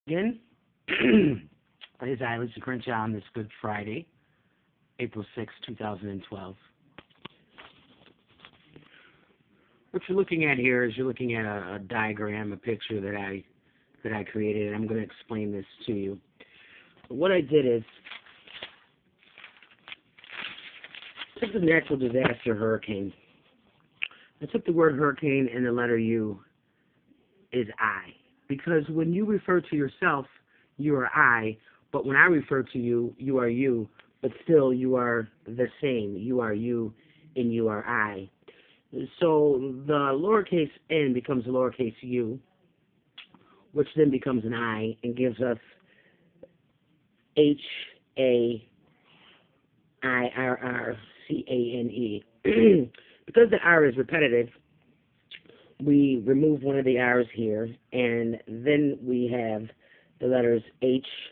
Again, his eyelids to crunch on this Good Friday, April 6, 2012. What you're looking at here is you're looking at a diagram, a picture that I created, and I'm going to explain this to you. What I did is took the natural disaster hurricane. I took the word hurricane and the letter U is I. Because when you refer to yourself, you are I, but when I refer to you, you are you, but still you are the same. You are you and you are I. So the lowercase n becomes a lowercase u, which then becomes an I and gives us H-A-I-R-R-C-A-N-E. Because the R is repetitive, we remove one of the R's here, and then we have the letters H-A-I-R-C-A-N-E,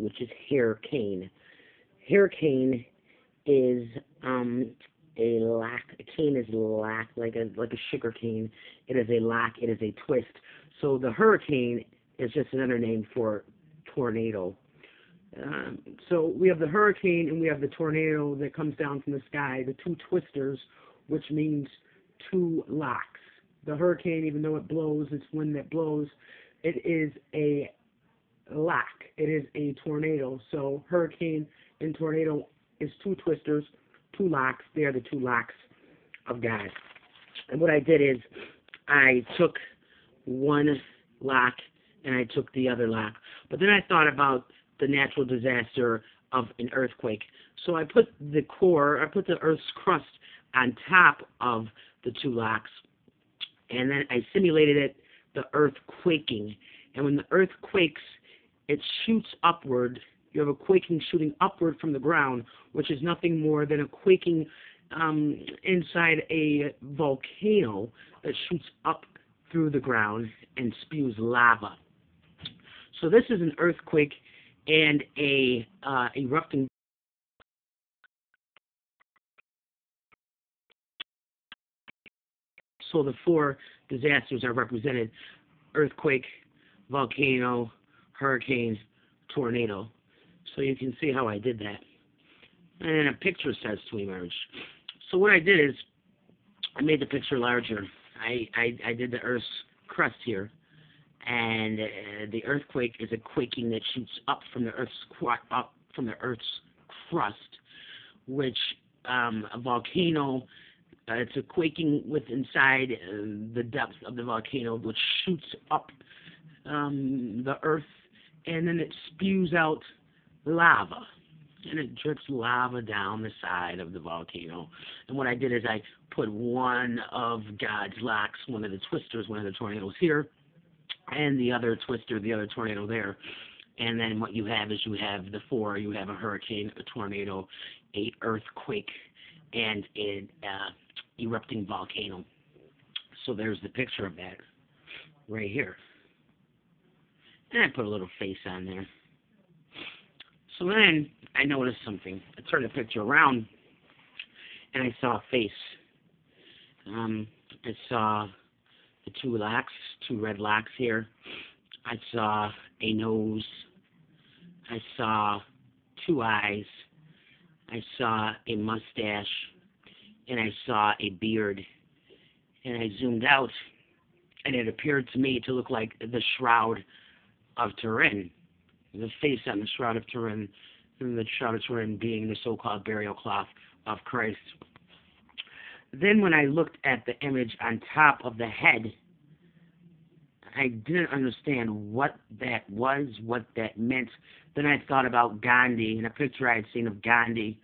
which is hurricane. Hurricane is a lock. A cane is lock, like a sugar cane. It is a lock. It is a twist. So the hurricane is just another name for tornado. So we have the hurricane and we have the tornado that comes down from the sky, the two twisters, which means two locks. The hurricane, even though it blows, it's wind that blows, it is a lock. It is a tornado. So hurricane and tornado is two twisters, two locks. They are the two locks of God. And what I did is I took one lock and I took the other lock. But then I thought about the natural disaster of an earthquake. So I put the Earth's crust on top of the two locks, and then I simulated it, the earth quaking. And when the earth quakes, it shoots upward. You have a quaking shooting upward from the ground, which is nothing more than a quaking inside a volcano that shoots up through the ground and spews lava. So this is an earthquake and a erupting. So the four disasters are represented: earthquake, volcano, hurricane, tornado. So you can see how I did that. And then a picture starts to emerge. So what I did is I made the picture larger. I did the Earth's crust here. And the earthquake is a quaking that shoots up from the Earth's crust, which a volcano. It's a quaking with inside the depths of the volcano, which shoots up the earth, and then it spews out lava, and it drips lava down the side of the volcano. And what I did is I put one of God's locks, one of the twisters, one of the tornadoes here, and the other twister, the other tornado there. And then what you have is you have the four. You have a hurricane, a tornado, a earthquake, and an erupting volcano. So there's the picture of that right here. And I put a little face on there. So then I noticed something. I turned the picture around and I saw a face. I saw the two locks, two red locks here. I saw a nose. I saw two eyes. I saw a mustache. And I saw a beard. And I zoomed out, and it appeared to me to look like the Shroud of Turin, the face on the Shroud of Turin, and the Shroud of Turin being the so-called burial cloth of Christ. Then when I looked at the image on top of the head, I didn't understand what that was, what that meant. Then I thought about Gandhi, in a picture I had seen of Gandhi,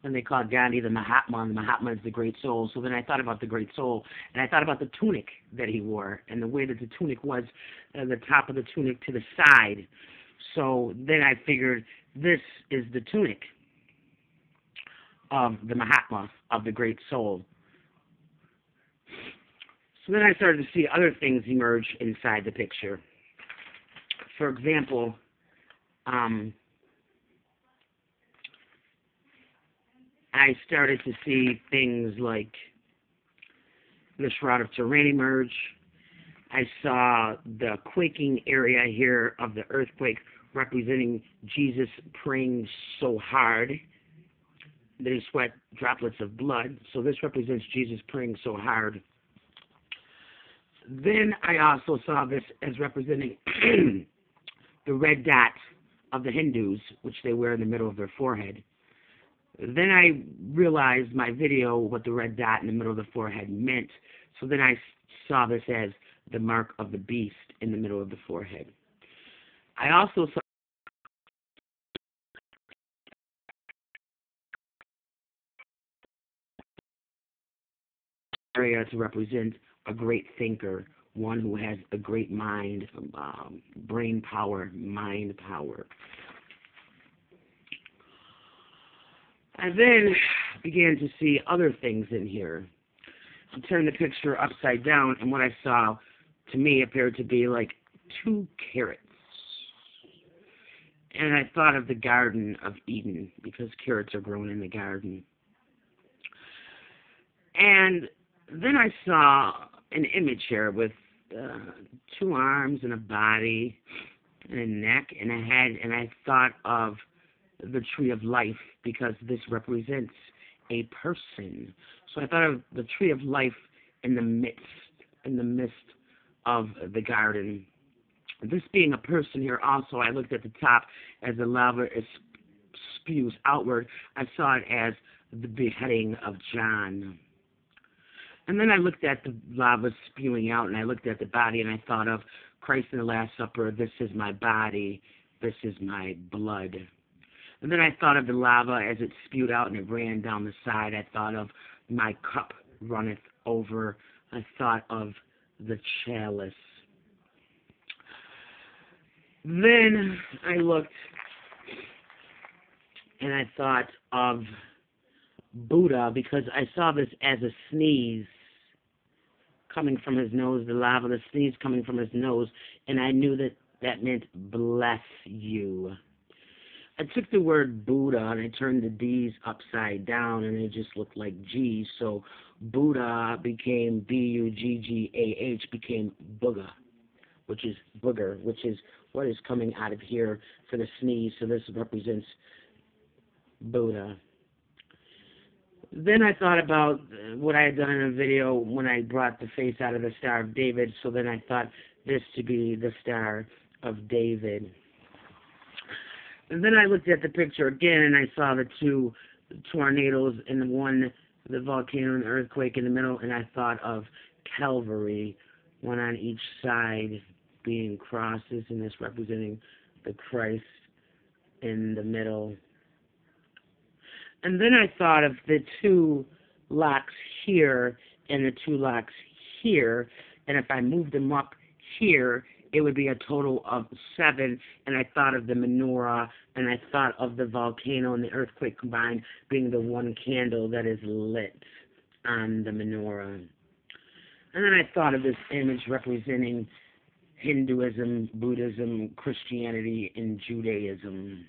and they called Gandhi the Mahatma, and the Mahatma is the great soul. So then I thought about the great soul, and I thought about the tunic that he wore, and the way that the tunic was, the top of the tunic to the side. So then I figured this is the tunic of the Mahatma, of the great soul. So then I started to see other things emerge inside the picture. For example, I started to see things like the Shroud of Turin emerge. I saw the quaking area here of the earthquake representing Jesus praying so hard that he sweat droplets of blood. So this represents Jesus praying so hard. Then I also saw this as representing the red dot of the Hindus, which they wear in the middle of their forehead. Then I realized my video what the red dot in the middle of the forehead meant. So then I saw this as the mark of the beast in the middle of the forehead. I also saw area to represent a great thinker, one who has a great mind, brain power, mind power. I then began to see other things in here. I turned the picture upside down, and what I saw, to me, appeared to be like 2 carrots. And I thought of the Garden of Eden, because carrots are grown in the garden. And then I saw an image here with 2 arms and a body and a neck and a head, and I thought of the tree of life, because this represents a person. So I thought of the tree of life in the midst of the garden. This being a person here also, I looked at the top as the lava spews outward. I saw it as the beheading of John. And then I looked at the lava spewing out, and I looked at the body, and I thought of Christ in the Last Supper, this is my body, this is my blood. And then I thought of the lava as it spewed out and it ran down the side. I thought of my cup runneth over. I thought of the chalice. Then I looked and I thought of Buddha, because I saw this as a sneeze coming from his nose, the lava, the sneeze coming from his nose, and I knew that that meant bless you. I took the word Buddha and I turned the D's upside down and it just looked like G's, so Buddha became B-U-G-G-A-H, became Booga, which is booger, which is what is coming out of here for the sneeze, so this represents Buddha. Then I thought about what I had done in a video when I brought the face out of the Star of David, so then I thought this to be the Star of David. And then I looked at the picture again, and I saw the 2 tornadoes, and the volcano and the earthquake in the middle, and I thought of Calvary, one on each side being crosses, and this representing the Christ in the middle. And then I thought of the 2 locks here and the 2 locks here, and if I moved them up here, it would be a total of 7, and I thought of the menorah, and I thought of the volcano and the earthquake combined being the 1 candle that is lit on the menorah. And then I thought of this image representing Hinduism, Buddhism, Christianity, and Judaism.